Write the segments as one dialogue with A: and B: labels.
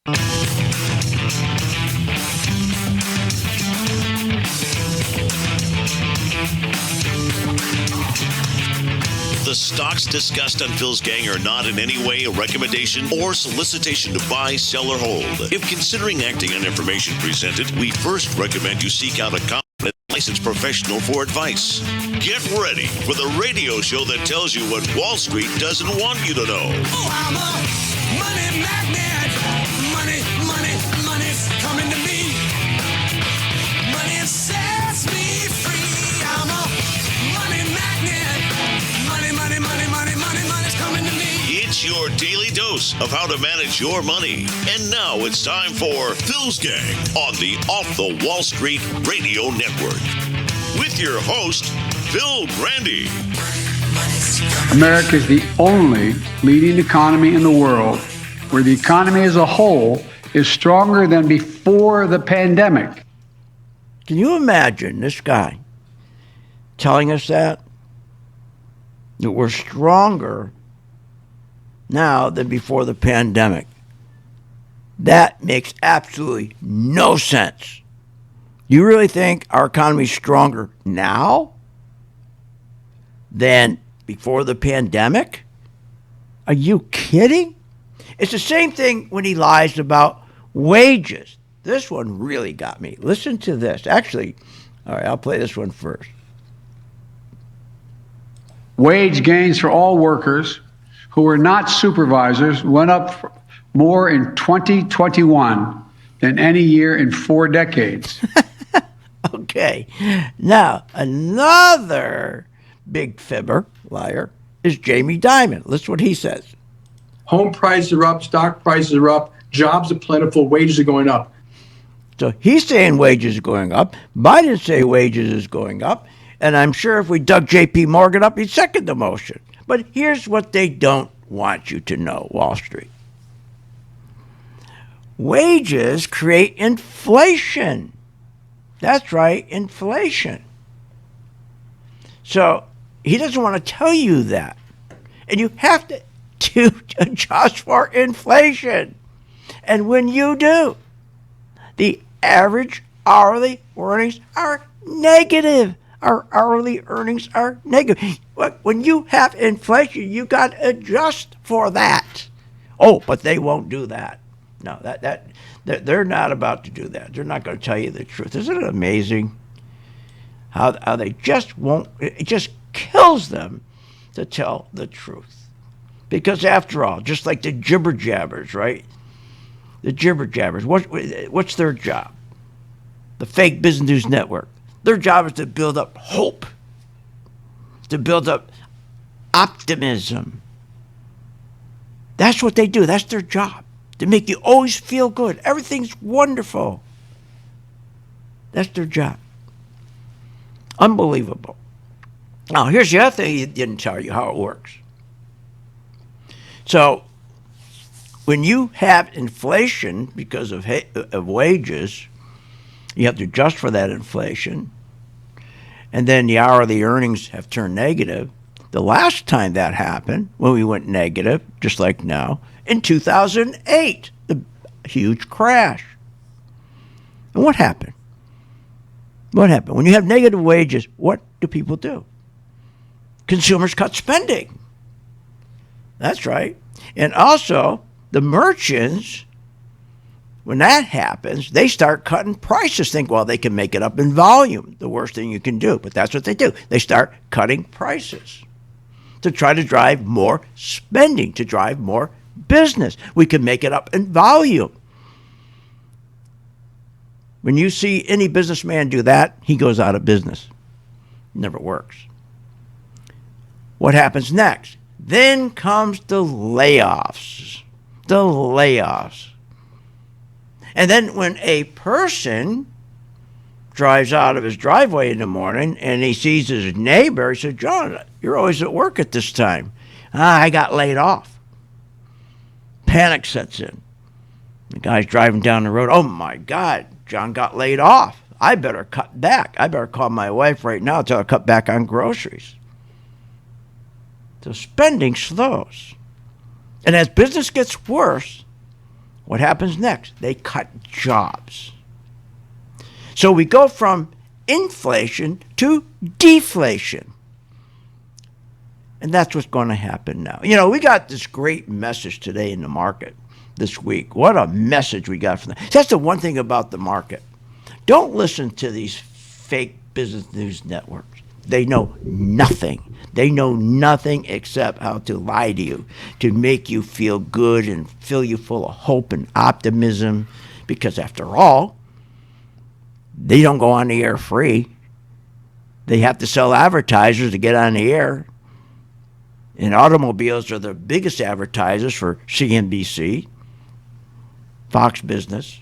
A: The stocks discussed on Phil's Gang are not in any way a recommendation or solicitation to buy, sell, or hold. If considering acting on information presented, we first recommend you seek out a competent licensed professional for advice. Get ready for the radio show that tells you what Wall Street doesn't want you to know.
B: Oh, I'm a money magnet. Money's coming to me. Money sets me free. I'm a money magnet. Money's coming to me.
A: It's your daily dose of how to manage your money. And now it's time for Phil's Gang on the Off the Wall Street Radio Network. With your host, Phil Grande.
C: America is the only leading economy in the world where the economy as a whole is stronger than before the pandemic.
D: Can you imagine this guy telling us that we're stronger now than before the pandemic? That makes absolutely no sense. You really think our economy is stronger now than before the pandemic? Are you kidding? It's the same thing when he lies about wages. This one really got me. Listen to this. Actually, all right, I'll play this one first.
C: Wage gains for all workers who were not supervisors went up more in 2021 than any year in 4 decades.
D: Okay. Now, another big fibber, liar, is Jamie Dimon. Listen what he says.
E: Home prices are up, stock prices are up, jobs are plentiful, wages are going up.
D: So he's saying wages are going up. Biden say wages is going up. And I'm sure if we dug J.P. Morgan up, he'd second the motion. But here's what they don't want you to know, Wall Street. Wages create inflation. That's right, inflation. So he doesn't want to tell you that. And you have to adjust for inflation. And when you do, the average hourly earnings are negative. Our hourly earnings are negative. When you have inflation, you got to adjust for that. Oh, but they won't do that. No, they're not about to do that. They're not going to tell you the truth. Isn't it amazing how they just won't? It just kills them to tell the truth. Because after all, just like the jibber jabbers, right? The jibber jabbers. What's their job? The fake business news network. Their job is to build up hope, to build up optimism. That's what they do. That's their job, to make you always feel good. Everything's wonderful. That's their job. Unbelievable. Now, here's the other thing he didn't tell you how it works. So, when you have inflation because of wages, you have to adjust for that inflation. And then the hourly earnings have turned negative. The last time that happened, when we went negative, just like now, in 2008, the huge crash. And what happened? What happened? When you have negative wages, what do people do? Consumers cut spending. That's right. And also, the merchants, when that happens, they start cutting prices. Think, well, they can make it up in volume. The worst thing you can do. But that's what they do. They start cutting prices to try to drive more spending, to drive more business. We can make it up in volume. When you see any businessman do that, he goes out of business. Never works. What happens next? Then comes the layoffs. The layoffs. And then when a person drives out of his driveway in the morning and he sees his neighbor, he says, John, you're always at work at this time. I got laid off. Panic sets in. The guy's driving down the road. Oh, my God, John got laid off. I better cut back. I better call my wife right now till I cut back on groceries. So spending slows. And as business gets worse, what happens next? They cut jobs. So we go from inflation to deflation. And that's what's going to happen now. You know, we got this great message today in the market this week. What a message we got from that. That's the one thing about the market. Don't listen to these fake business news networks. They know nothing. They know nothing except how to lie to you, to make you feel good and fill you full of hope and optimism. Because after all, they don't go on the air free. They have to sell advertisers to get on the air. And automobiles are the biggest advertisers for CNBC, Fox Business.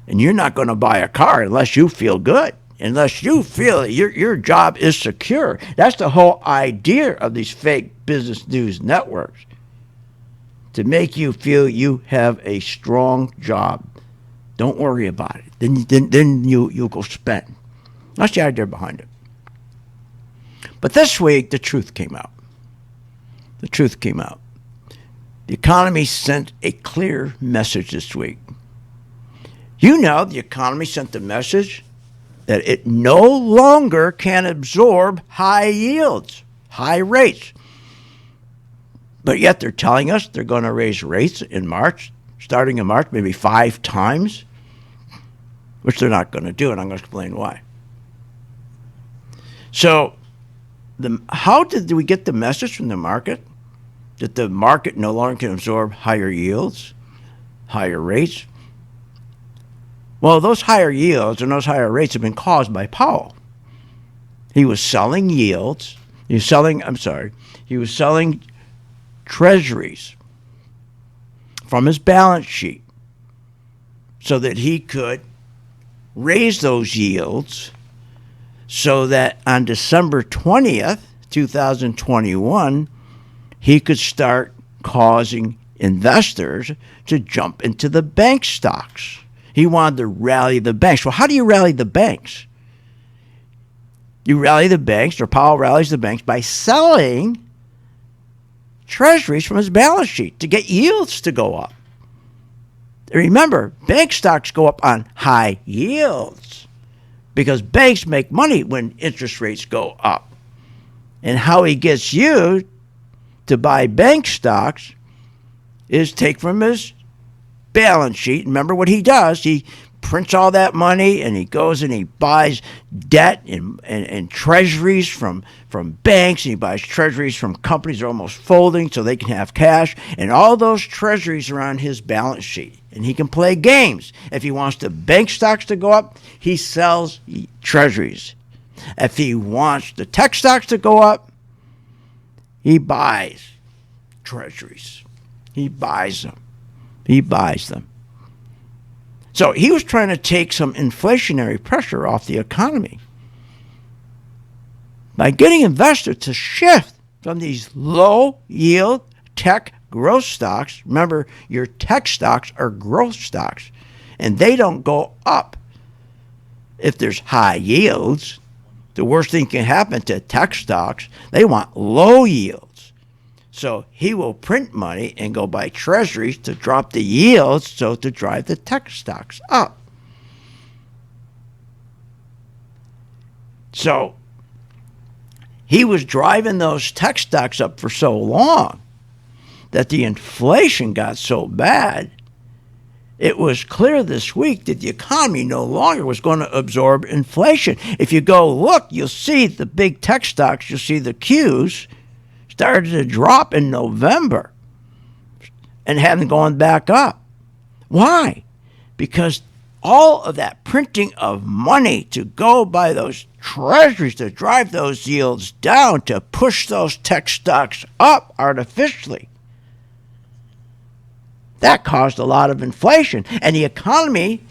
D: And you're not going to buy a car unless you feel good, unless you feel that your job is secure. That's the whole idea of these fake business news networks, to make you feel you have a strong job. Don't worry about it. Then you'll go spend. That's the idea behind it. But this week, the truth came out. The truth came out. The economy sent a clear message this week. You know, the economy sent the message that it no longer can absorb high yields, high rates. But yet they're telling us they're going to raise rates in March, starting in March, maybe 5 times, which they're not going to do, and I'm going to explain why. So, how did we get the message from the market that the market no longer can absorb higher yields, higher rates? Well, those higher yields and those higher rates have been caused by Powell. He was selling yields. He was selling treasuries from his balance sheet so that he could raise those yields so that on December 20th, 2021, he could start causing investors to jump into the bank stocks. He wanted to rally the banks. Well, how do you rally the banks? You rally the banks, or Powell rallies the banks, by selling treasuries from his balance sheet to get yields to go up. Remember, bank stocks go up on high yields because banks make money when interest rates go up. And how he gets you to buy bank stocks is take from his balance sheet. Remember what he does? He prints all that money and he goes and he buys debt and treasuries from banks, and he buys treasuries from companies that are almost folding so they can have cash, and all those treasuries are on his balance sheet, and he can play games. If he wants the bank stocks to go up, he sells treasuries. If he wants the tech stocks to go up, he buys treasuries. He buys them. He buys them. So he was trying to take some inflationary pressure off the economy by getting investors to shift from these low-yield tech growth stocks. Remember, your tech stocks are growth stocks, and they don't go up if there's high yields. The worst thing can happen to tech stocks, they want low yields. So he will print money and go buy treasuries to drop the yields, so to drive the tech stocks up. So he was driving those tech stocks up for so long that the inflation got so bad, it was clear this week that the economy no longer was going to absorb inflation. If you go look, you'll see the big tech stocks, you'll see the Qs started to drop in November and haven't gone back up. Why? Because all of that printing of money to go buy those treasuries to drive those yields down, to push those tech stocks up artificially, that caused a lot of inflation. And the economy,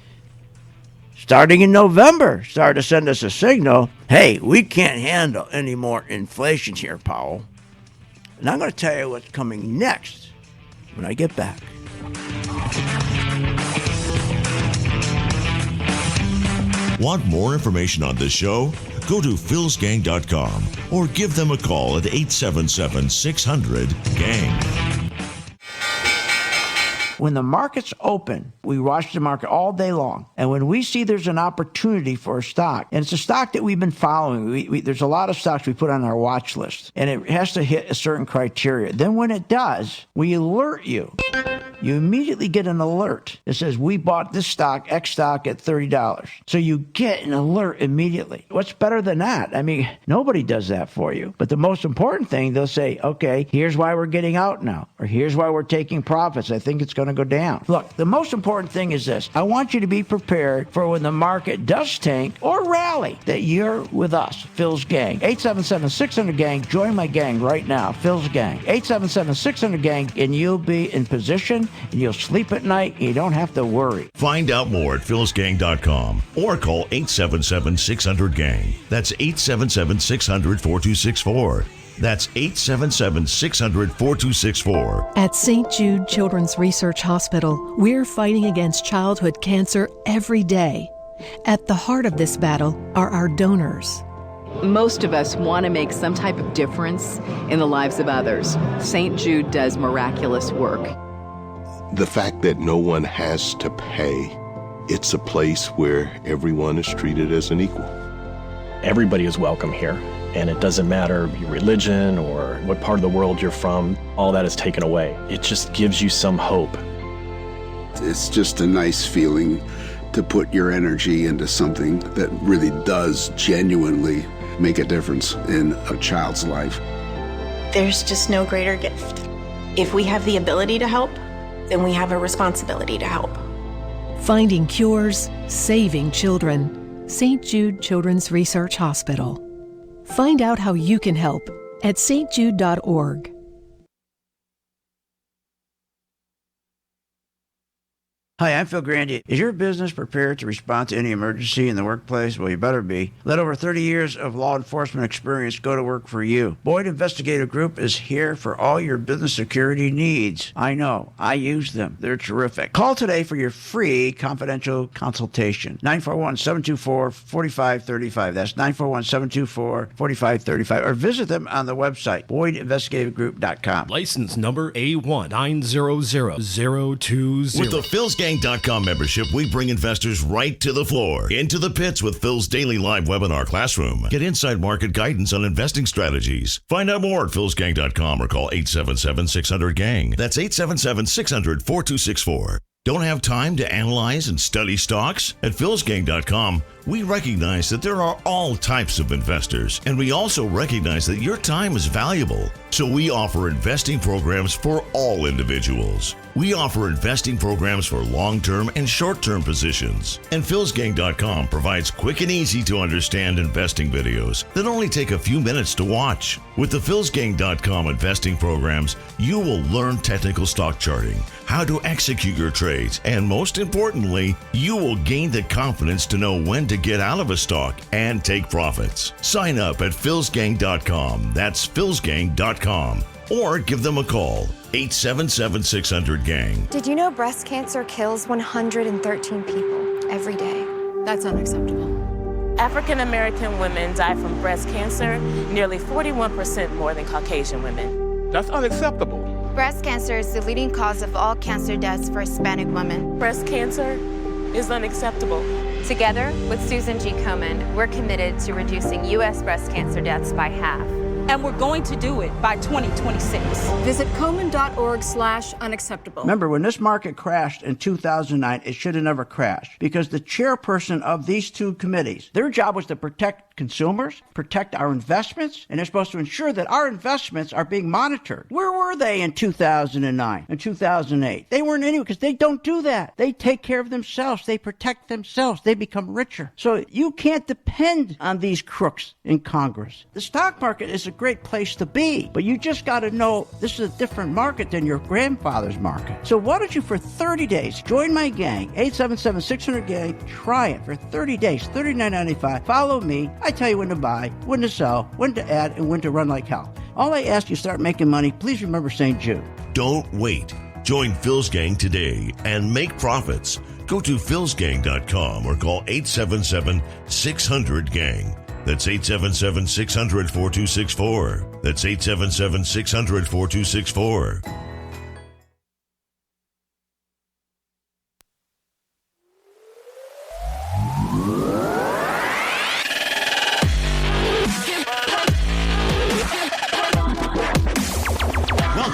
D: starting in November, started to send us a signal, hey, we can't handle any more inflation here, Powell. And I'm going to tell you what's coming next when I get back.
A: Want more information on this show? Go to philsgang.com or give them a call at 877-600-GANG.
D: When the market's open, we watch the market all day long. And when we see there's an opportunity for a stock, and it's a stock that we've been following, there's a lot of stocks we put on our watch list, and it has to hit a certain criteria. Then when it does, we alert you. You immediately get an alert that says, we bought this stock, X stock, at $30. So you get an alert immediately. What's better than that? I mean, nobody does that for you. But the most important thing, they'll say, okay, here's why we're getting out now, or here's why we're taking profits. I think it's going to go down. Look, the most important thing is this. I want you to be prepared for when the market does tank or rally, that you're with us, Phil's Gang. 877-600-GANG. Join my gang right now, Phil's Gang. 877-600-GANG, and you'll be in position, and you'll sleep at night, and you don't have to worry.
A: Find out more at philsgang.com or call 877-600-GANG. That's 877-600-4264. That's 877-600-4264.
F: At St. Jude Children's Research Hospital, we're fighting against childhood cancer every day. At the heart of this battle are our donors.
G: Most of us want to make some type of difference in the lives of others. St. Jude does miraculous work.
H: The fact that no one has to pay, it's a place where everyone is treated as an equal.
I: Everybody is welcome here, and it doesn't matter your religion or what part of the world you're from, all that is taken away. It just gives you some hope.
J: It's just a nice feeling to put your energy into something that really does genuinely make a difference in a child's life.
K: There's just no greater gift. If we have the ability to help, then we have a responsibility to help.
F: Finding cures, saving children. St. Jude Children's Research Hospital. Find out how you can help at stjude.org.
D: Hi, I'm Phil Grande. Is your business prepared to respond to any emergency in the workplace? Well, you better be. Let over 30 years of law enforcement experience go to work for you. Boyd Investigative Group is here for all your business security needs. I know. I use them. They're terrific. Call today for your free confidential consultation. 941-724-4535. That's 941-724-4535. Or visit them on the website, BoydInvestigativeGroup.com.
L: License number A1900020.
A: With the PhilsGang.com membership, we bring investors right to the floor, into the pits with Phil's daily live webinar classroom. Get inside market guidance on investing strategies. Find out more at PhilsGang.com or call 877-600-GANG. That's 877-600-4264. Don't have time to analyze and study stocks? At PhilsGang.com, we recognize that there are all types of investors, and we also recognize that your time is valuable. So we offer investing programs for all individuals. We offer investing programs for long-term and short-term positions. And PhilsGang.com provides quick and easy to understand investing videos that only take a few minutes to watch. With the PhilsGang.com investing programs, you will learn technical stock charting, how to execute your trades, and most importantly, you will gain the confidence to know when to get out of a stock and take profits. Sign up at PhilsGang.com. That's PhilsGang.com. Or give them a call, 877-600-GANG.
M: Did you know breast cancer kills 113 people every day? That's unacceptable.
N: African American women die from breast cancer nearly 41% more than Caucasian women.
O: That's unacceptable.
M: Breast cancer is the leading cause of all cancer deaths for Hispanic women.
N: Breast cancer is unacceptable.
M: Together with Susan G. Komen, we're committed to reducing U.S. breast cancer deaths by half.
P: And we're going to do it by 2026.
Q: Visit Komen.org/unacceptable.
D: Remember, when this market crashed in 2009, it should have never crashed because the chairperson of these two committees, their job was to protect consumers, protect our investments, and they're supposed to ensure that our investments are being monitored. Where were they in 2009 and 2008? They weren't anywhere because they don't do that. They take care of themselves. They protect themselves. They become richer. So you can't depend on these crooks in Congress. The stock market is a great place to be, but you just got to know this is a different market than your grandfather's market. So why don't you, for 30 days, join my gang, 877-600-GANG, try it for 30 days, $39.95. Follow me. I tell you when to buy, when to sell, when to add, and when to run like hell. All I ask you, start making money. Please remember St. Jude.
A: Don't wait. Join Phil's Gang today and make profits. Go to philsgang.com or call 877-600-GANG. That's 877-600-4264. That's 877-600-4264.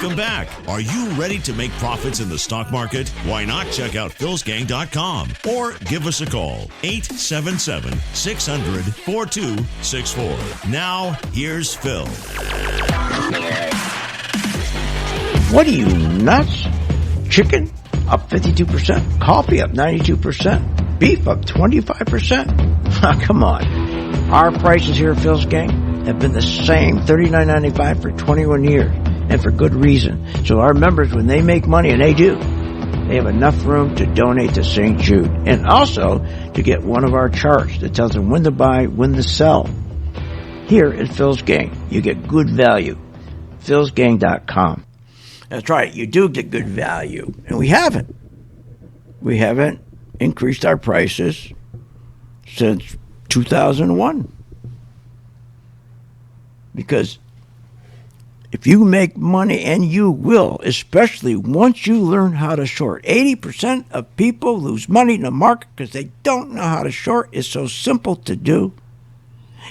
A: Welcome back. Are you ready to make profits in the stock market? Why not check out philsgang.com or give us a call, 877-600-4264. Now, here's Phil.
D: What are you, nuts? Chicken up 52%, coffee up 92%, beef up 25%. Come on. Our prices here at Phil's Gang have been the same, $39.95 for 21 years, and for good reason. So our members, when they make money, and they do, they have enough room to donate to St. Jude, and also to get one of our charts that tells them when to buy, when to sell. Here at Phil's Gang, you get good value. philsgang.com. That's right, you do get good value, and we haven't. We haven't increased our prices since 2001. Because if you make money, and you will, especially once you learn how to short, 80% of people lose money in the market because they don't know how to short. It's so simple to do.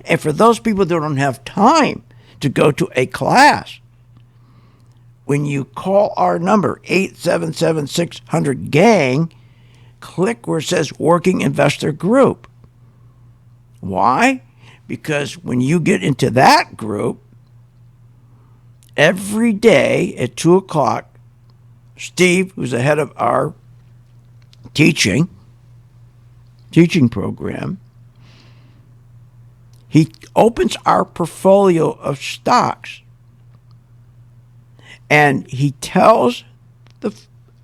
D: And for those people that don't have time to go to a class, when you call our number, 877-600-GANG, click where it says Working Investor Group. Why? Because when you get into that group, every day at 2 o'clock, Steve, who's the head of our teaching program, he opens our portfolio of stocks, and he tells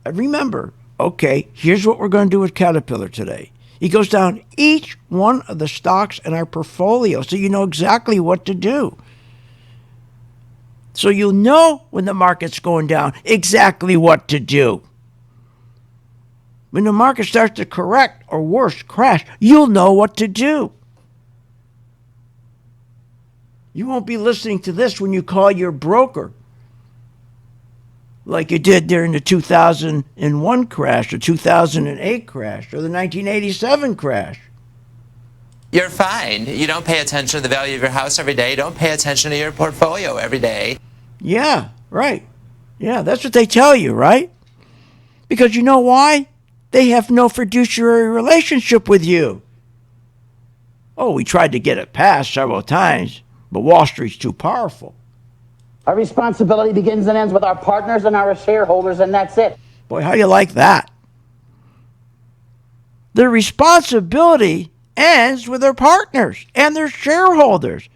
D: remember, okay, here's what we're going to do with Caterpillar today. He goes down each one of the stocks in our portfolio so you know exactly what to do. So you'll know when the market's going down exactly what to do. When the market starts to correct, or worse, crash, you'll know what to do. You won't be listening to this when you call your broker like you did during the 2001 crash, or 2008 crash, or the 1987 crash.
L: You're fine. You don't pay attention to the value of your house every day. You don't pay attention to your portfolio every day.
D: Yeah, right. Yeah, that's what they tell you, right? Because you know why? They have no fiduciary relationship with you. Oh, we tried to get it passed several times, but Wall Street's too powerful.
O: Our responsibility begins and ends with our partners and our shareholders, and that's it.
D: Boy, how do you like that? Their responsibility ends with their partners and their shareholders.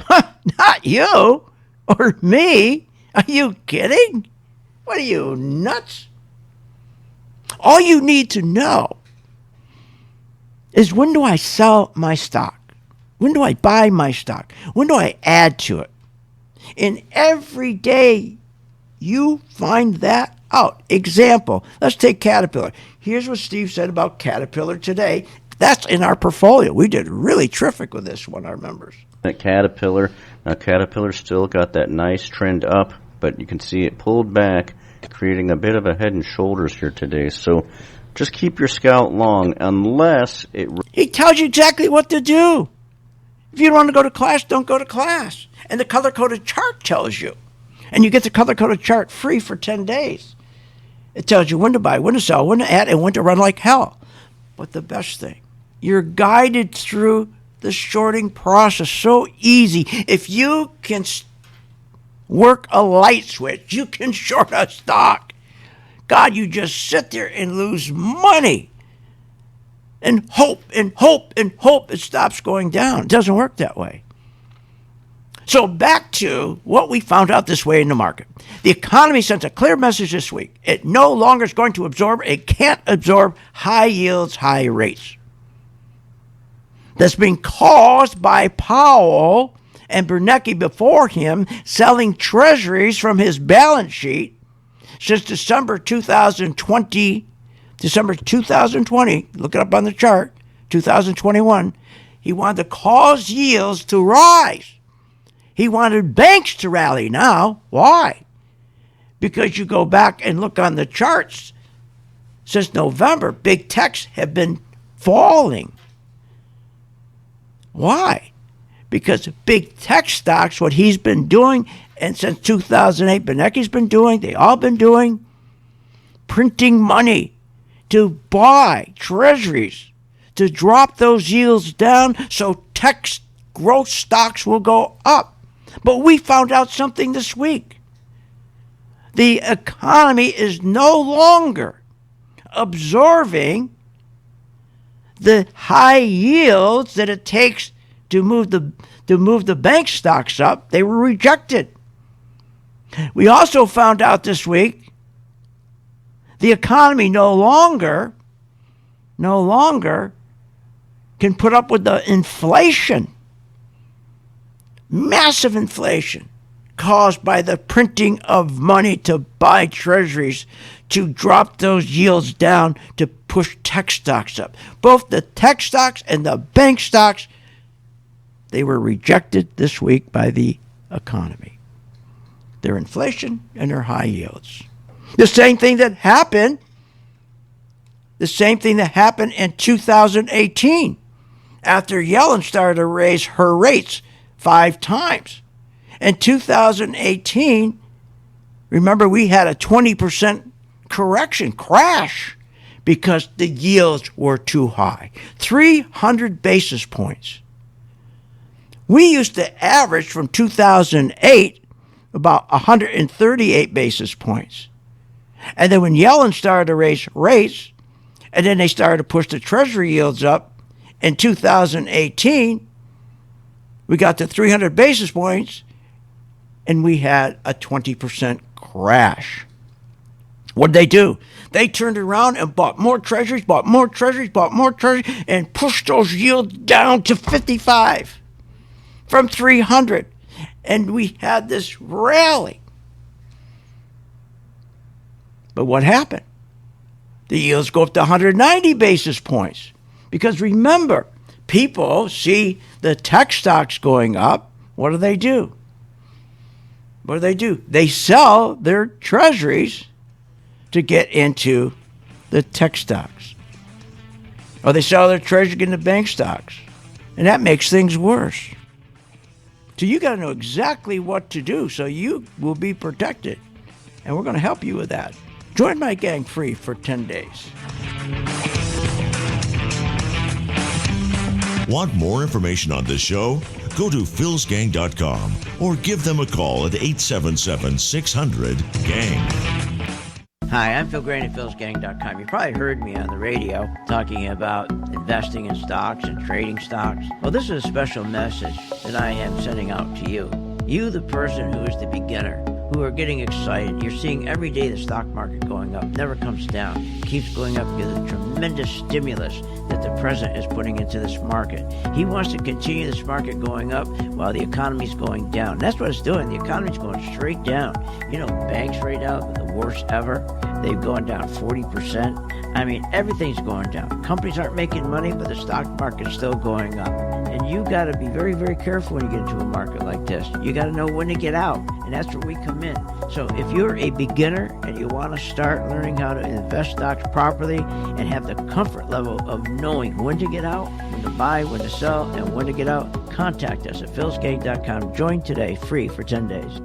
D: Not you or me. Are you kidding? What are you, nuts? All you need to know is, when do I sell my stock? When do I buy my stock? When do I add to it? And every day you find that out. Example, let's take Caterpillar. Here's what Steve said about Caterpillar today. That's in our portfolio. We did really terrific with this one, our members.
Q: That Caterpillar, now Caterpillar still got that nice trend up, but you can see it pulled back, creating a bit of a head and shoulders here today. So just keep your scalp long unless it...
D: He tells you exactly what to do. If you don't want to go to class, don't go to class. And the color-coded chart tells you. And you get the color-coded chart free for 10 days. It tells you when to buy, when to sell, when to add, and when to run like hell. But the best thing, you're guided through the shorting process. So easy. If you can work a light switch, you can short a stock. God, you just sit there and lose money. And hope and hope and hope it stops going down. It doesn't work that way. So back to what we found out this way in the market. The economy sent a clear message this week. It no longer is going to absorb, it can't absorb high yields, high rates. That's being caused by Powell and Bernanke before him selling treasuries from his balance sheet since December 2020, look it up on the chart, 2021, he wanted to cause yields to rise. He wanted banks to rally now. Why? Because you go back and look on the charts, since November, big techs have been falling. Why? Because big tech stocks, what he's been doing and since 2008, Benecke's been doing, they all been doing, printing money to buy treasuries, to drop those yields down so tech growth stocks will go up. But we found out something this week. The economy is no longer absorbing the high yields that it takes to move the bank stocks up. They were rejected. We also found out this week the economy no longer can put up with the inflation, massive inflation caused by the printing of money to buy treasuries, to drop those yields down, to push tech stocks up. Both the tech stocks and the bank stocks, they were rejected this week by the economy. Their inflation and their high yields. The same thing that happened in 2018 after Yellen started to raise her rates 5 times. In 2018, remember, we had a 20% crash because the yields were too high. 300 basis points. We used to average from 2008 about 138 basis points. And then when Yellen started to raise rates, and then they started to push the treasury yields up, in 2018, we got to 300 basis points, and we had a 20% crash. What did they do? They turned around and bought more treasuries, and pushed those yields down to 55 from 300. And we had this rally. But what happened? The yields go up to 190 basis points. Because remember, people see the tech stocks going up. What do? They sell their treasuries to get into the tech stocks. Or they sell their treasuries into bank stocks. And that makes things worse. So you got to know exactly what to do so you will be protected. And we're going to help you with that. Join my gang free for 10 days.
A: Want more information on this show? Go to philsgang.com or give them a call at 877-600-GANG.
D: Hi, I'm Phil Grande at philsgang.com. You probably heard me on the radio talking about investing in stocks and trading stocks. Well, this is a special message that I am sending out to you. You, the person who is the beginner, who are getting excited. You're seeing every day the stock market going up, never comes down. It keeps going up because of the tremendous stimulus that the president is putting into this market. He wants to continue this market going up while the economy's going down. That's what it's doing. The economy's going straight down. You know, banks right now are the worst ever. They've gone down 40%. I mean, everything's going down. Companies aren't making money, but the stock market's still going up. And you got to be very, very careful when you get into a market like this. You got to know when to get out, and that's where we come in. So if you're a beginner and you want to start learning how to invest stocks properly and have the comfort level of knowing when to get out, when to buy, when to sell, and when to get out, contact us at philsgang.com. Join today, free for 10 days.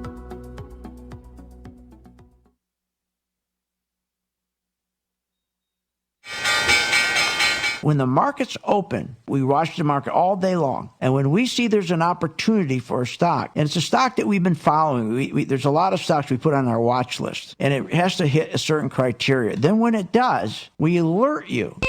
D: When the market's open, we watch the market all day long. And when we see there's an opportunity for a stock, and it's a stock that we've been following, there's a lot of stocks we put on our watch list, and it has to hit a certain criteria. Then when it does, we alert you.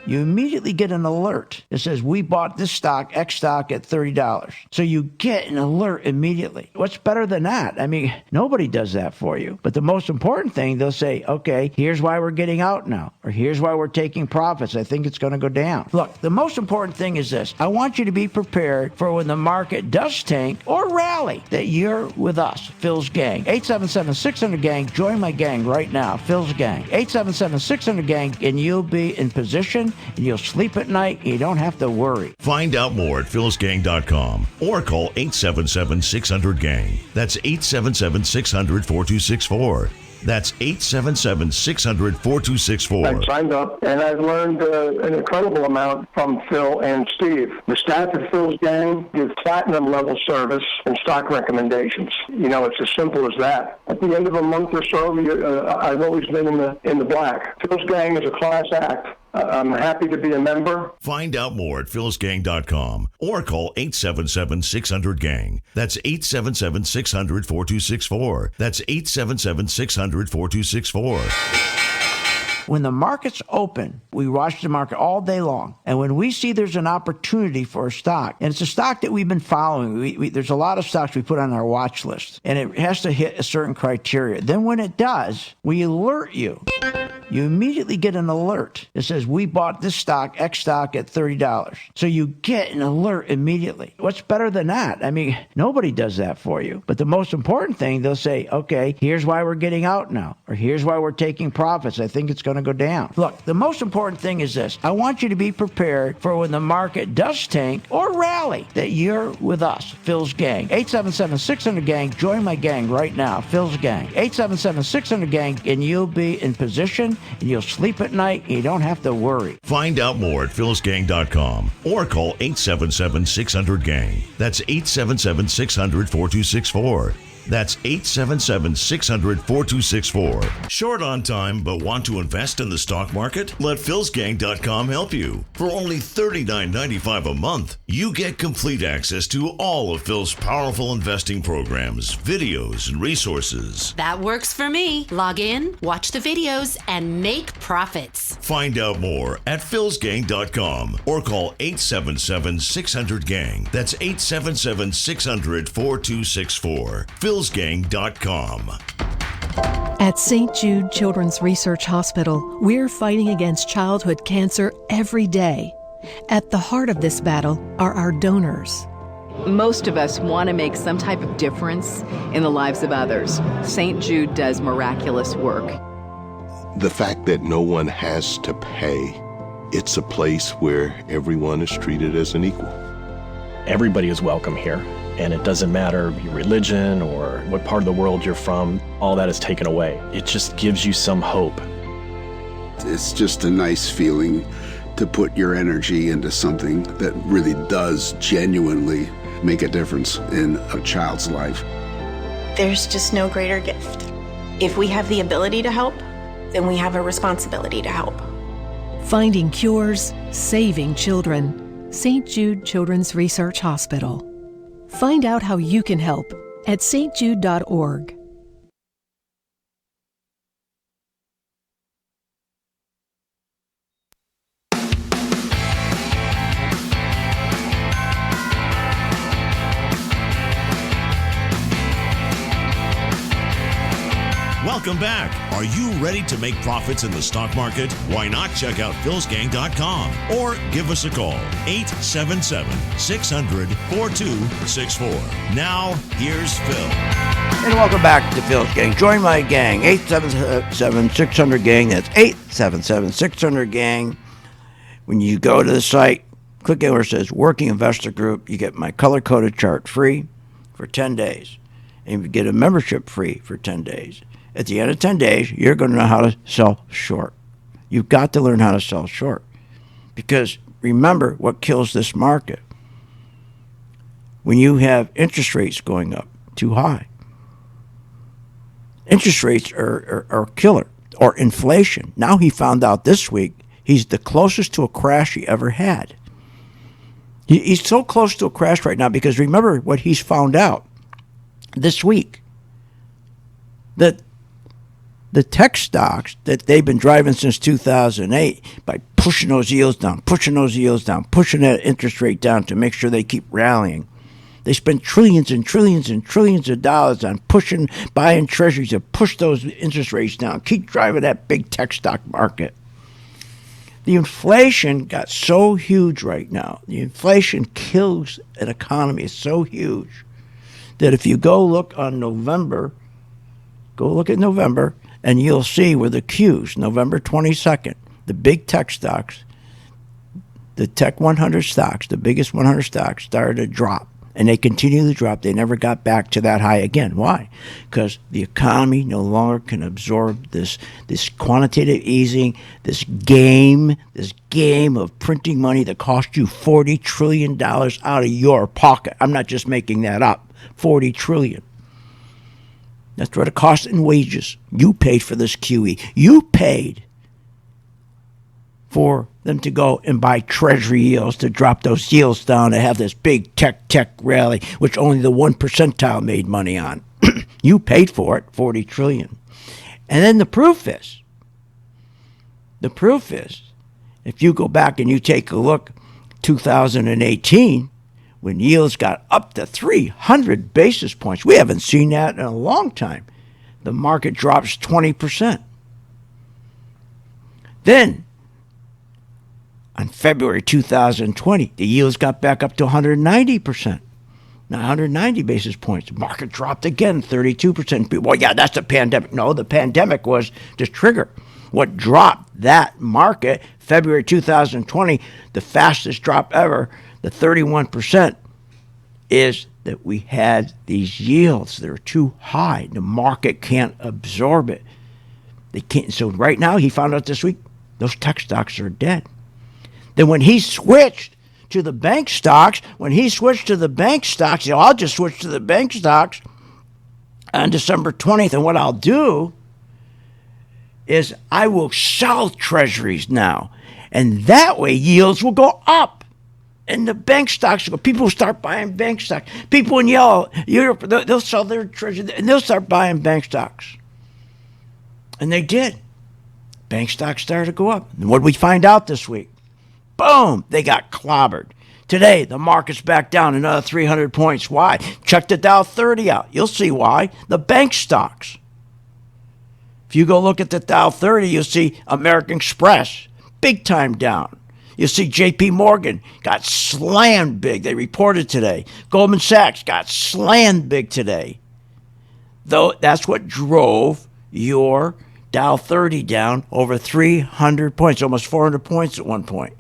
D: You immediately get an alert that says, we bought this stock, X stock, at $30. So you get an alert immediately. What's better than that? I mean, nobody does that for you. But the most important thing, they'll say, okay, here's why we're getting out now, or here's why we're taking profits. I think it's going to go down. Look, the most important thing is this. I want you to be prepared for when the market does tank or rally, that you're with us, Phil's Gang. 877-600-GANG. Join my gang right now, Phil's Gang. 877-600-GANG, and you'll be in position, and you'll sleep at night, and you don't have to worry.
A: Find out more at philsgang.com or call 877-600-GANG. That's 877-600-4264. That's 877-600-4264.
R: I signed up, and I've learned an incredible amount from Phil and Steve. The staff at Phil's Gang give platinum-level service and stock recommendations. You know, it's as simple as that. At the end of a month or so, I've always been in the black. Phil's Gang is a class act. I'm happy to be a member.
A: Find out more at philsgang.com or call 877-600-GANG. That's 877-600-4264. That's 877-600-4264.
D: When the market's open, we watch the market all day long. And when we see there's an opportunity for a stock, and it's a stock that we've been following, there's a lot of stocks we put on our watch list, and it has to hit a certain criteria. Then when it does, we alert you. You immediately get an alert that says, we bought this stock, X stock, at $30. So you get an alert immediately. What's better than that? I mean, nobody does that for you. But the most important thing, they'll say, okay, here's why we're getting out now, or here's why we're taking profits. I think it's going to go down. Look, the most important thing is this. I want you to be prepared for when the market does tank or rally, that you're with us, Phil's Gang. 877-600-GANG. Join my gang right now, Phil's Gang. 877-600-GANG, and you'll be in position, and you'll sleep at night, and you don't have to worry.
A: Find out more at philsgang.com or call 877-600-GANG. That's 877-600-4264. That's 877-600-4264. Short on time but want to invest in the stock market? Let philsgang.com help you. For only $39.95 a month, you get complete access to all of Phil's powerful investing programs, videos, and resources.
S: That works for me. Log in, watch the videos, and make profits.
A: Find out more at philsgang.com or call 877-600-GANG. That's 877-600-4264. philsgang.com.
F: At St. Jude Children's Research Hospital, we're fighting against childhood cancer every day. At the heart of this battle are our donors.
G: Most of us want to make some type of difference in the lives of others. St. Jude does miraculous work.
H: The fact that no one has to pay, it's a place where everyone is treated as an equal.
I: Everybody is welcome here. And it doesn't matter your religion or what part of the world you're from, all that is taken away. It just gives you some hope.
J: It's just a nice feeling to put your energy into something that really does genuinely make a difference in a child's life.
K: There's just no greater gift. If we have the ability to help, then we have a responsibility to help.
F: Finding cures, saving children. St. Jude Children's Research Hospital. Find out how you can help at stjude.org.
A: Welcome back. Are you ready to make profits in the stock market? Why not check out philsgang.com or give us a call, 877-600-4264. Now, here's Phil.
D: And welcome back to Phil's Gang. Join my gang, 877-600-GANG. That's 877-600-GANG. When you go to the site, click where it says Working Investor Group. You get my color-coded chart free for 10 days. And you get a membership free for 10 days. At the end of 10 days, you're going to know how to sell short. You've got to learn how to sell short. Because remember what kills this market. When you have interest rates going up too high. Interest rates are killer. Or inflation. Now he found out this week he's the closest to a crash he ever had. He's so close to a crash right now because remember what he's found out this week. That the tech stocks that they've been driving since 2008 by pushing those yields down, pushing that interest rate down to make sure they keep rallying. They spend trillions and trillions and trillions of dollars on buying treasuries to push those interest rates down, keep driving that big tech stock market. The inflation got so huge right now. The inflation kills an economy. It's so huge that if you go look at November, and you'll see where the Qs, November 22nd, the big tech stocks, the tech 100 stocks, the biggest 100 stocks started to drop. And they continue to drop. They never got back to that high again. Why? Because the economy no longer can absorb this quantitative easing, this game of printing money that cost you $40 trillion out of your pocket. I'm not just making that up. $40 trillion. That's what it costs in wages. You paid for this QE. You paid for them to go and buy treasury yields, to drop those yields down, to have this big tech rally, which only the 1 percentile made money on. You paid for it, $40 trillion. And then the proof is, if you go back and you take a look, 2018, when yields got up to 300 basis points, we haven't seen that in a long time. The market drops 20%. Then, on February 2020, the yields got back up to 190%. Now, 190 basis points. The market dropped again, 32%. Well, yeah, that's the pandemic. No, the pandemic was the trigger. What dropped that market, February 2020, the fastest drop ever, the 31%, is that we had these yields that are too high. The market can't absorb it. They can't. So right now, he found out this week, those tech stocks are dead. Then when he switched to the bank stocks, I'll just switch to the bank stocks on December 20th. And what I'll do is I will sell treasuries now. And that way yields will go up. And the bank stocks will go. People will start buying bank stocks. People in Europe, they'll sell their treasuries and they'll start buying bank stocks. And they did. Bank stocks started to go up. And what did we find out this week? Boom, they got clobbered. Today, the market's back down another 300 points. Why? Check the Dow 30 out. You'll see why. The bank stocks. If you go look at the Dow 30, you'll see American Express, big time down. You'll see JP Morgan got slammed big. They reported today. Goldman Sachs got slammed big today. Though that's what drove your Dow 30 down over 300 points, almost 400 points at one point.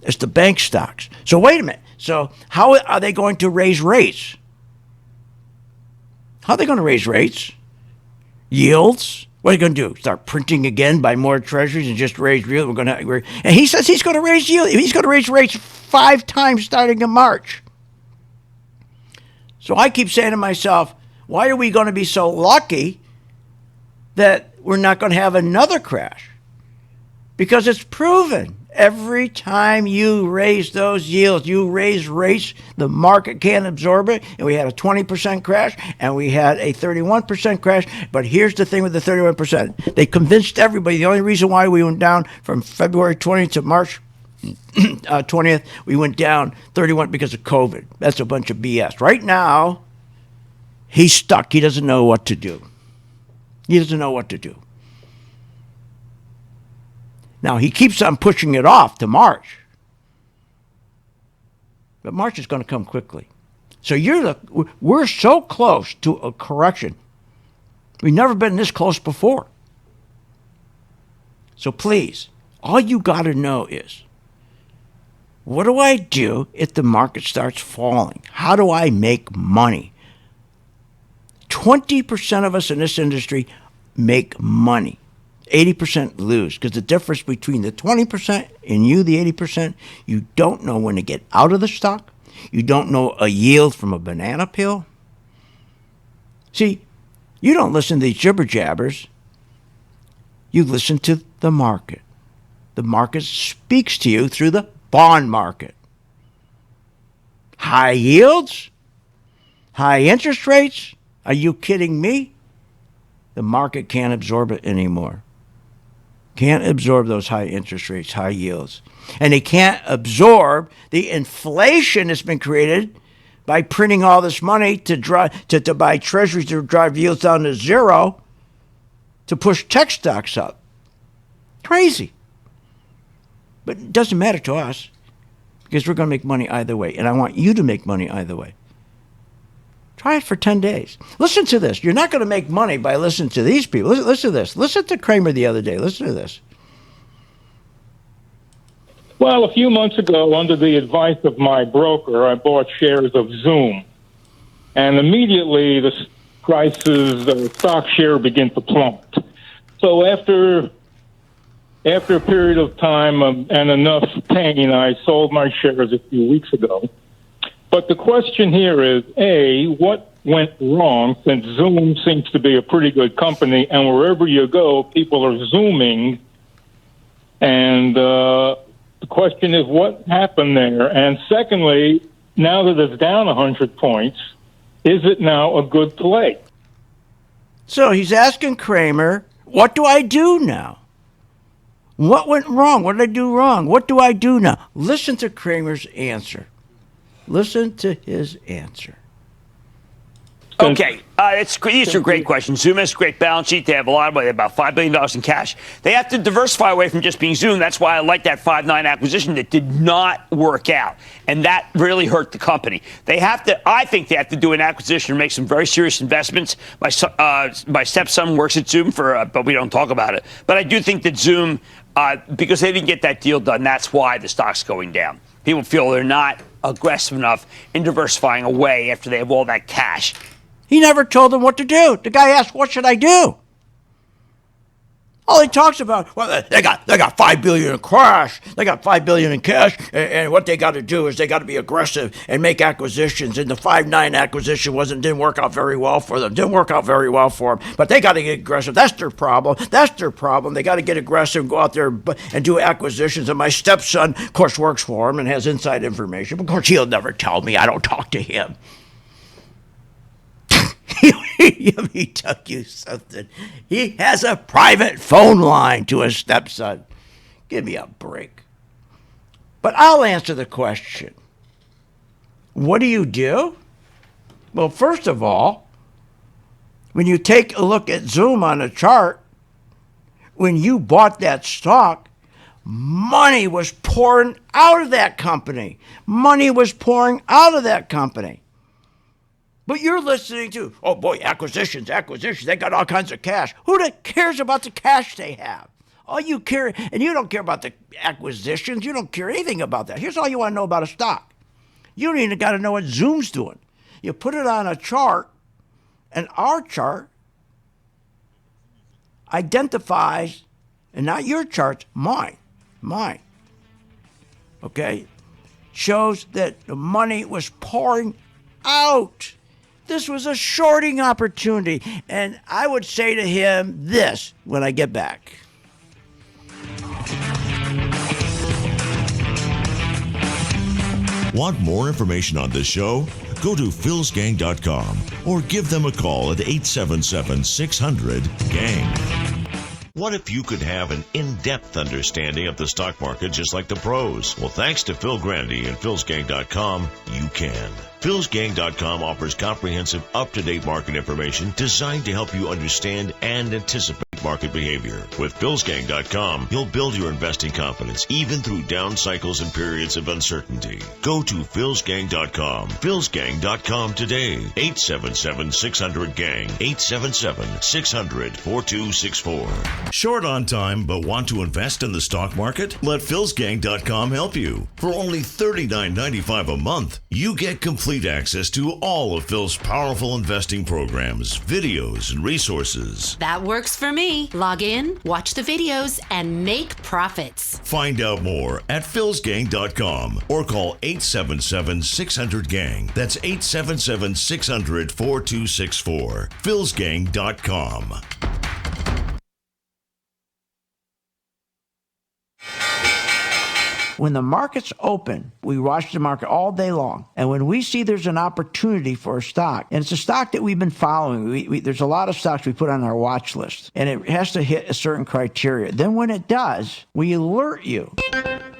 D: It's the bank stocks. So wait a minute. So how are they going to raise rates? How are they going to raise rates? Yields? What are you going to do? Start printing again, buy more treasuries, and just raise yield? And he says he's going to raise yield. He's going to raise rates 5 times starting in March. So I keep saying to myself, why are we going to be so lucky that we're not going to have another crash? Because it's proven. Every time you raise those yields, you raise rates, the market can't absorb it. And we had a 20% crash, and we had a 31% crash. But here's the thing with the 31%. They convinced everybody the only reason why we went down from February 20th to March 20th, we went down 31 because of COVID. That's a bunch of BS. Right now, he's stuck. He doesn't know what to do. Now, he keeps on pushing it off to March. But March is going to come quickly. So we're so close to a correction. We've never been this close before. So please, all you got to know is, what do I do if the market starts falling? How do I make money? 20% of us in this industry make money. 80% lose, because the difference between the 20% and you, the 80%, you don't know when to get out of the stock. You don't know a yield from a banana peel. See, you don't listen to these jibber jabbers. You listen to the market. The market speaks to you through the bond market. High yields? High interest rates? Are you kidding me? The market can't absorb it anymore. Can't absorb those high interest rates, high yields. And they can't absorb the inflation that's been created by printing all this money to buy treasuries to drive yields down to zero to push tech stocks up. Crazy. But it doesn't matter to us because we're going to make money either way. And I want you to make money either way. Try it for 10 days. Listen to this. You're not going to make money by listening to these people. Listen to this. Listen to Kramer the other day. Listen to this.
T: Well, a few months ago, under the advice of my broker, I bought shares of Zoom. And immediately the prices, the stock share began to plummet. So after a period of time and enough pain, I sold my shares a few weeks ago. But the question here is, A, what went wrong, since Zoom seems to be a pretty good company, and wherever you go, people are Zooming. And the question is, what happened there? And secondly, now that it's down 100 points, is it now a good play?
D: So he's asking Kramer, what do I do now? What went wrong? What did I do wrong? What do I do now? Listen to Kramer's answer. Listen to his answer.
U: Okay, these are great questions. Zoom has a great balance sheet. They have a lot of money, about $5 billion in cash. They have to diversify away from just being Zoom. That's why I like that 5.9 acquisition that did not work out. And that really hurt the company. I think they have to do an acquisition and make some very serious investments. My stepson works at Zoom, but we don't talk about it. But I do think that Zoom, because they didn't get that deal done, that's why the stock's going down. People feel they're not aggressive enough in diversifying away after they have all that cash.
D: He never told them what to do. The guy asked, what should I do? All he talks about, well, they got $5 billion in cash. They got $5 billion in cash, and what they got to do is they got to be aggressive and make acquisitions. And the 5.9 acquisition didn't work out very well for them. But they got to get aggressive. That's their problem. They got to get aggressive and go out there and do acquisitions. And my stepson, of course, works for him and has inside information. Of course, he'll never tell me. I don't talk to him. Let me tell you something. He has a private phone line to his stepson. Give me a break. But I'll answer the question. What do you do? Well, first of all, when you take a look at Zoom on a chart, when you bought that stock, money was pouring out of that company. But you're listening to, oh boy, acquisitions. They got all kinds of cash. Who cares about the cash they have? All you care, and you don't care about the acquisitions. You don't care anything about that. Here's all you want to know about a stock. You don't even got to know what Zoom's doing. You put it on a chart, and our chart identifies, and not your charts, mine, okay, shows that the money was pouring out. This was a shorting opportunity. And I would say to him this when I get back.
A: Want more information on this show? Go to philsgang.com or give them a call at 877-600-GANG. What if you could have an in-depth understanding of the stock market just like the pros? Well, thanks to Phil Grande and philsgang.com, you can. philsgang.com offers comprehensive, up-to-date market information designed to help you understand and anticipate market behavior. With philsgang.com, you'll build your investing confidence even through down cycles and periods of uncertainty. Go to philsgang.com. philsgang.com today. 877-600-GANG. 877-600-4264.
V: Short on time but want to invest in the stock market? Let philsgang.com help you. For only $39.95 a month, you get complete access to all of Phil's powerful investing programs, videos, and resources.
S: That works for me. Log in, watch the videos, and make profits.
V: Find out more at philsgang.com or call 877-600-GANG. That's 877-600-4264. philsgang.com.
D: When the market's open, we watch the market all day long. And when we see there's an opportunity for a stock, and it's a stock that we've been following, there's a lot of stocks we put on our watch list, and it has to hit a certain criteria. Then when it does, we alert you.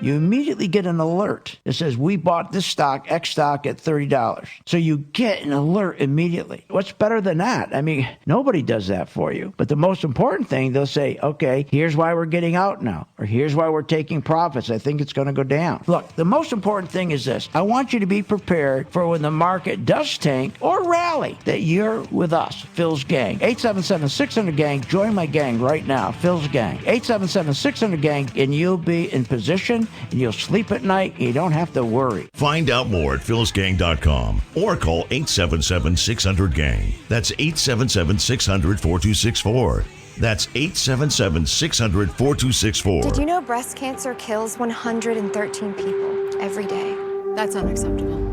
D: You immediately get an alert that says, we bought this stock, X stock, at $30. So you get an alert immediately. What's better than that? I mean, nobody does that for you. But the most important thing, they'll say, okay, here's why we're getting out now, or here's why we're taking profits. I think it's going going to go down. Look, the most important thing is this. I want you to be prepared for when the market does tank or rally, that you're with us, Phil's Gang. 877-600-GANG. Join my gang right now, Phil's Gang. 877-600-GANG, and you'll be in position, and you'll sleep at night, and you don't have to worry.
V: Find out more at philsgang.com or call 877-600-GANG. That's 877-600-4264. That's 877-600-4264.
M: Did you know breast cancer kills 113 people every day? That's unacceptable.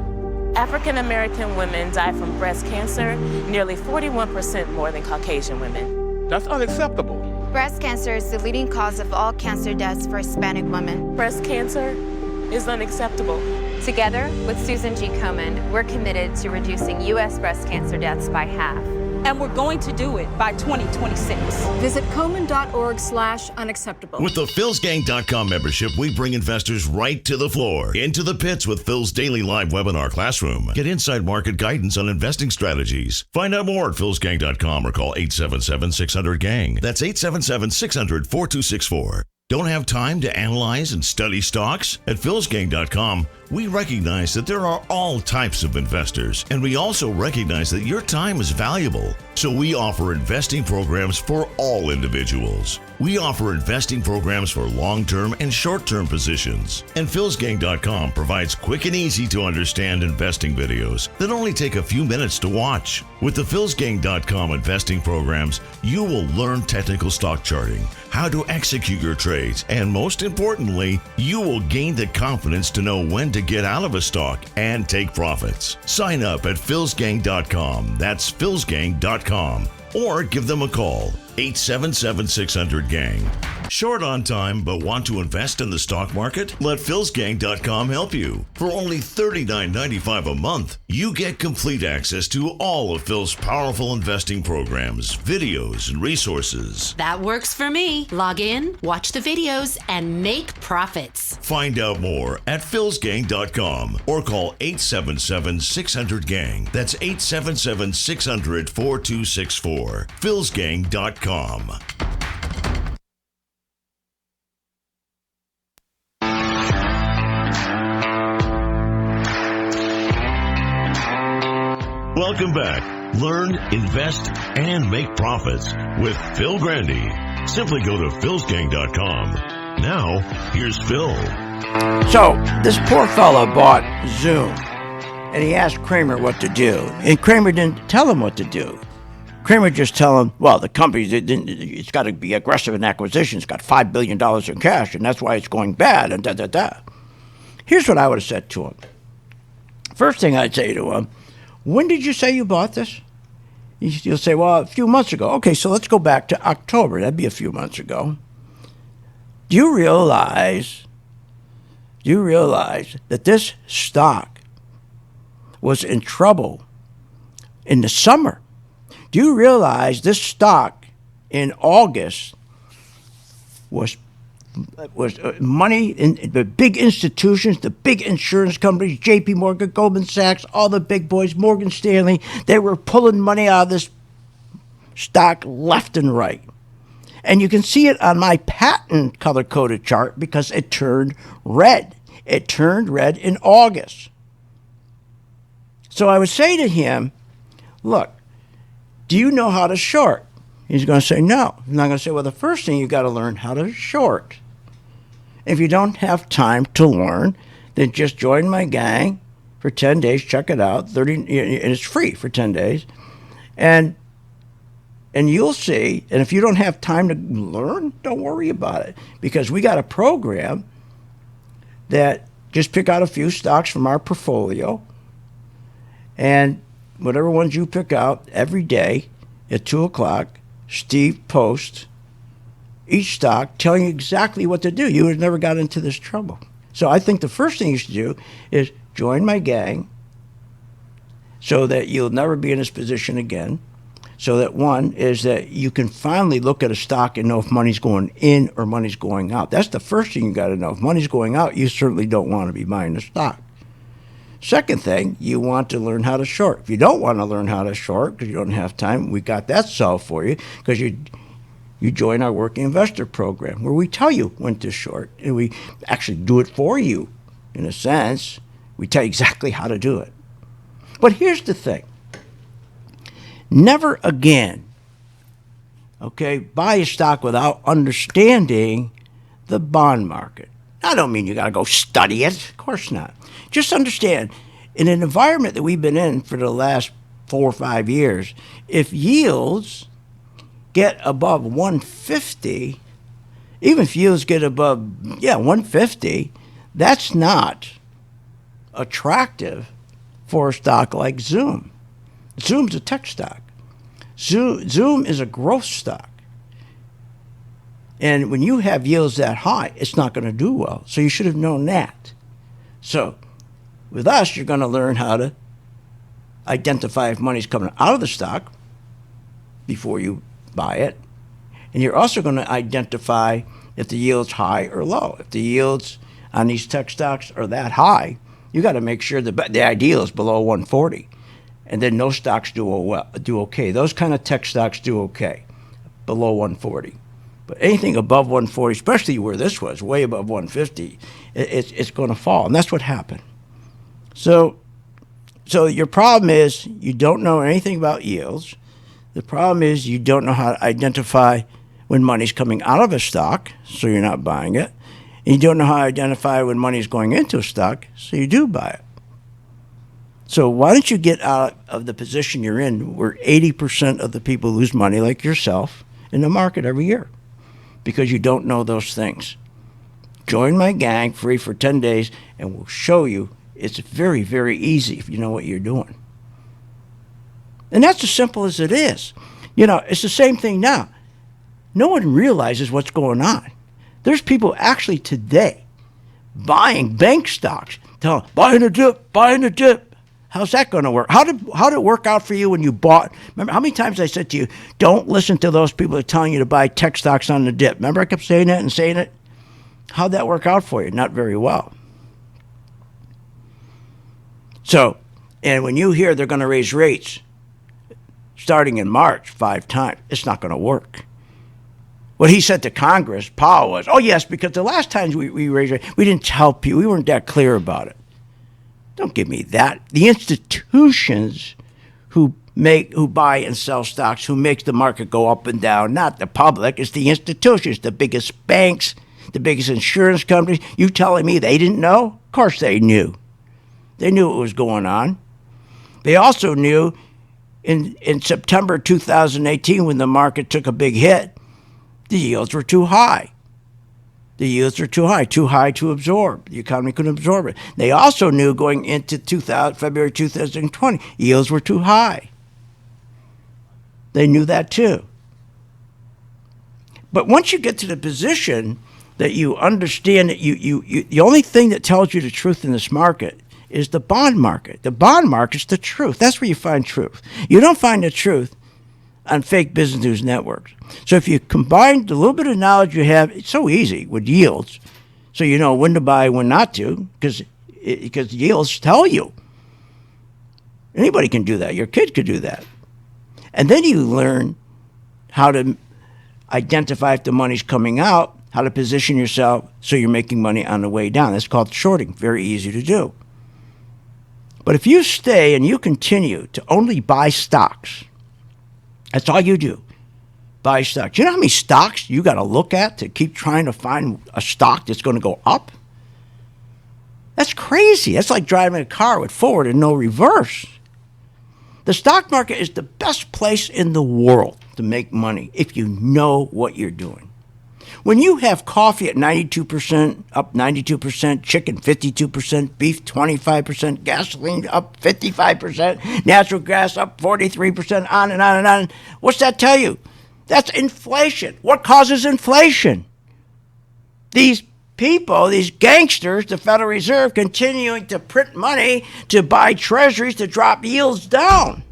N: African American women die from breast cancer nearly 41% more than Caucasian women.
B: That's unacceptable.
M: Breast cancer is the leading cause of all cancer deaths for Hispanic women.
N: Breast cancer is unacceptable.
M: Together with Susan G. Komen, we're committed to reducing U.S. breast cancer deaths by half.
P: And we're going to do it by 2026.
C: Visit Komen.org/unacceptable.
V: With the philsgang.com membership, we bring investors right to the floor, into the pits with Phil's daily live webinar classroom. Get inside market guidance on investing strategies. Find out more at philsgang.com or call 877-600-GANG. That's 877-600-4264. Don't have time to analyze and study stocks? At philsgang.com, we recognize that there are all types of investors, and we also recognize that your time is valuable. So we offer investing programs for all individuals. We offer investing programs for long-term and short-term positions. And philsgang.com provides quick and easy to understand investing videos that only take a few minutes to watch. With the philsgang.com investing programs, you will learn technical stock charting, how to execute your trades, and most importantly, you will gain the confidence to know when to get out of a stock and take profits. Sign up at philsgang.com. That's philsgang.com. Or give them a call, 877-600-GANG. Short on time but want to invest in the stock market? Let philsgang.com help you. For only $39.95 a month, you get complete access to all of Phil's powerful investing programs, videos, and resources.
S: That works for me. Log in, watch the videos, and make profits.
V: Find out more at philsgang.com or call 877-600-GANG. That's 877-600-4264. philsgang.com. Welcome back. Learn, invest, and make profits with Phil Grande. Simply go to philsgang.com. Now, here's Phil.
D: So, this poor fellow bought Zoom, and he asked Kramer what to do, and Kramer didn't tell him what to do. Kramer just tell him, well, the company, it's got to be aggressive in acquisition. It's got $5 billion in cash, and that's why it's going bad, and da-da-da. Here's what I would have said to him. First thing I'd say to him, when did you say you bought this? You'll say, well, a few months ago. Okay, so let's go back to October. That'd be a few months ago. Do you realize that this stock was in trouble in the summer? Do you realize this stock in August was money in the big institutions, the big insurance companies, J.P. Morgan, Goldman Sachs, all the big boys, Morgan Stanley, they were pulling money out of this stock left and right. And you can see it on my patent color-coded chart because it turned red. It turned red in August. So I would say to him, look, do you know how to short? He's going to say no. I'm not going to say, well, the first thing you got to learn how to short. If you don't have time to learn, then just join my gang for 10 days. Check it out. And it's free for 10 days. And you'll see. And if you don't have time to learn, don't worry about it. Because we got a program that just pick out a few stocks from our portfolio. And whatever ones you pick out every day at 2 o'clock, Steve posts each stock telling you exactly what to do. You would have never got into this trouble. So I think the first thing you should do is join my gang so that you'll never be in this position again. So that one is that you can finally look at a stock and know if money's going in or money's going out. That's the first thing you got to know. If money's going out, you certainly don't want to be buying the stock. Second thing, you want to learn how to short. If you don't want to learn how to short because you don't have time, we got that solved for you because you join our Working Investor program, where we tell you when to short, and we actually do it for you, in a sense. We tell you exactly how to do it. But here's the thing. Never again, okay, buy a stock without understanding the bond market. I don't mean you got to go study it. Of course not. Just understand, in an environment that we've been in for the last 4 or 5 years, if yields get above 150, even if yields get above 150, that's not attractive for a stock like Zoom. Zoom's a tech stock. Zoom is a growth stock. And when you have yields that high, it's not going to do well. So you should have known that. So with us, you're going to learn how to identify if money's coming out of the stock before you buy it. And you're also going to identify if the yield's high or low. If the yields on these tech stocks are that high, you got to make sure the ideal is below 140. And then those stocks do okay. Those kind of tech stocks do okay, below 140. But anything above 140, especially where this was, way above 150, it's going to fall. And that's what happened. So your problem is you don't know anything about yields. The problem is you don't know how to identify when money's coming out of a stock, so you're not buying it. And you don't know how to identify when money's going into a stock, so you do buy it. So why don't you get out of the position you're in where 80% of the people lose money, like yourself, in the market every year because you don't know those things. Join my gang free for 10 days, and we'll show you it's very, very easy if you know what you're doing. And that's as simple as it is. You know, it's the same thing now. No one realizes what's going on. There's people actually today buying bank stocks, telling, buying a dip, buying a dip. How's that going to work? How did it work out for you when you bought? Remember how many times I said to you, don't listen to those people that are telling you to buy tech stocks on the dip. Remember I kept saying that and saying it? How'd that work out for you? Not very well. So, and when you hear they're going to raise rates starting in March 5 times, it's not going to work. What he said to Congress, Powell, was, oh, yes, because the last times we raised rates, we didn't tell people. We weren't that clear about it. Don't give me that. The institutions who buy and sell stocks, who make the market go up and down, not the public, it's the institutions, the biggest banks, the biggest insurance companies. You telling me they didn't know? Of course they knew. They knew what was going on. They also knew in September 2018 when the market took a big hit, the yields were too high. The yields are too high to absorb. The economy couldn't absorb it. They also knew going into February 2020, yields were too high. They knew that too. But once you get to the position that you understand that the only thing that tells you the truth in this market is the bond market. The bond market's the truth. That's where you find truth. You don't find the truth on fake business news networks. So if you combine the little bit of knowledge you have, it's so easy with yields. So you know when to buy, when not to, because yields tell you. Anybody can do that. Your kid could do that. And then you learn how to identify if the money's coming out, how to position yourself so you're making money on the way down. That's called shorting. Very easy to do. But if you stay and you continue to only buy stocks, that's all you do. Buy stocks. Do you know how many stocks you got to look at to keep trying to find a stock that's going to go up? That's crazy. That's like driving a car with forward and no reverse. The stock market is the best place in the world to make money if you know what you're doing. When you have coffee at 92%, up 92%, chicken 52%, beef 25%, gasoline up 55%, natural gas up 43%, on and on and on, what's that tell you? That's inflation. What causes inflation? These people, these gangsters, the Federal Reserve, continuing to print money to buy treasuries to drop yields down.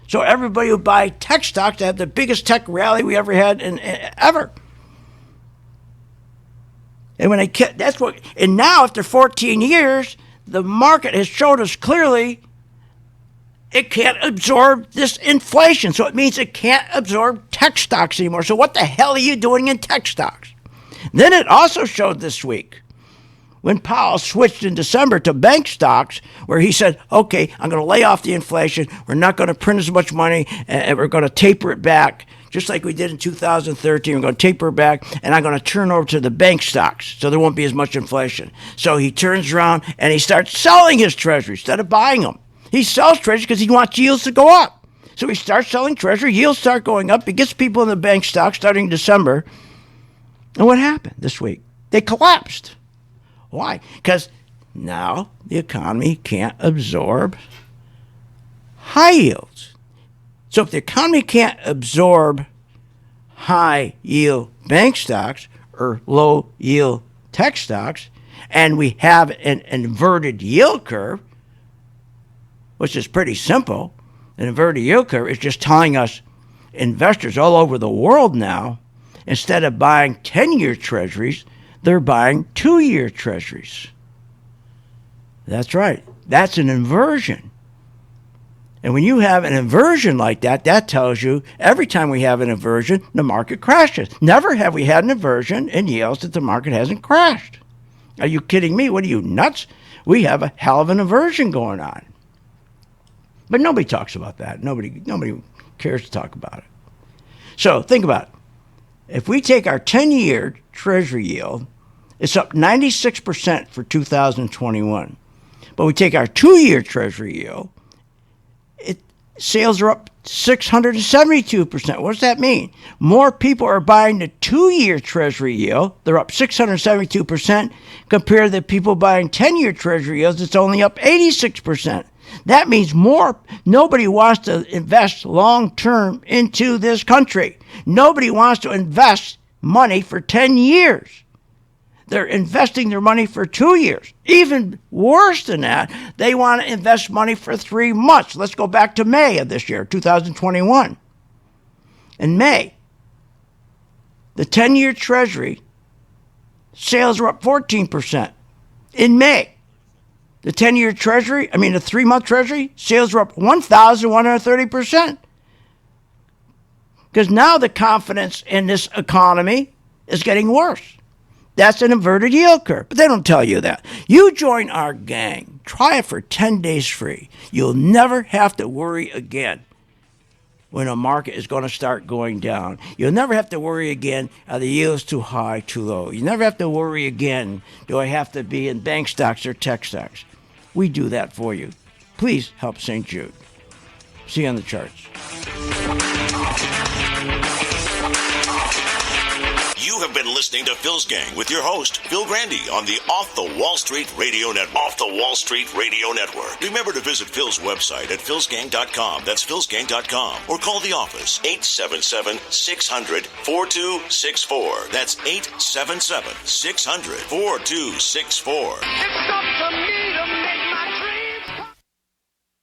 D: So everybody who buy tech stocks to have the biggest tech rally we ever had ever. And when now after 14 years, the market has showed us clearly it can't absorb this inflation. So it means it can't absorb tech stocks anymore. So what the hell are you doing in tech stocks? Then it also showed this week when Powell switched in December to bank stocks, where he said, okay, I'm going to lay off the inflation. We're not going to print as much money, and we're going to taper it back, just like we did in 2013. We're going to taper it back, and I'm going to turn over to the bank stocks so there won't be as much inflation. So he turns around and he starts selling his treasuries instead of buying them. He sells treasuries because he wants yields to go up. So he starts selling treasury. Yields start going up. He gets people in the bank stocks starting December. And what happened this week? They collapsed. Why? Because now the economy can't absorb high yields. So if the economy can't absorb high yield bank stocks or low yield tech stocks, and we have an inverted yield curve, which is pretty simple. An inverted yield curve is just telling us investors all over the world now, instead of buying 10-year treasuries, they're buying 2-year treasuries. That's right. That's an inversion. And when you have an inversion like that, that tells you every time we have an inversion, the market crashes. Never have we had an inversion in yields that the market hasn't crashed. Are you kidding me? What are you, nuts? We have a hell of an inversion going on. But nobody talks about that. Nobody cares to talk about it. So think about it. If we take our 10-year Treasury yield, it's up 96% for 2021. But we take our 2-year Treasury yield, sales are up 672%. What does that mean? More people are buying the 2-year Treasury yield. They're up 672% compared to the people buying 10-year Treasury yields. It's only up 86%. That means nobody wants to invest long-term into this country. Nobody wants to invest money for 10 years. They're investing their money for 2 years. Even worse than that, they want to invest money for 3 months. Let's go back to May of this year, 2021. In May, the 10-year Treasury sales were up 14%. In May, the 10-year Treasury, the 3-month Treasury, sales were up 1,130%. Because now the confidence in this economy is getting worse. That's an inverted yield curve. But they don't tell you that. You join our gang. Try it for 10 days free. You'll never have to worry again when a market is going to start going down. You'll never have to worry again, are the yields too high, too low? You never have to worry again, do I have to be in bank stocks or tech stocks? We do that for you. Please help St. Jude. See you on the charts.
A: You have been listening to Phil's Gang with your host, Phil Grande, on the Off the Wall Street Radio Network. Off the Wall Street Radio Network. Remember to visit Phil's website at philsgang.com. That's philsgang.com. Or call the office, 877-600-4264. That's 877-600-4264.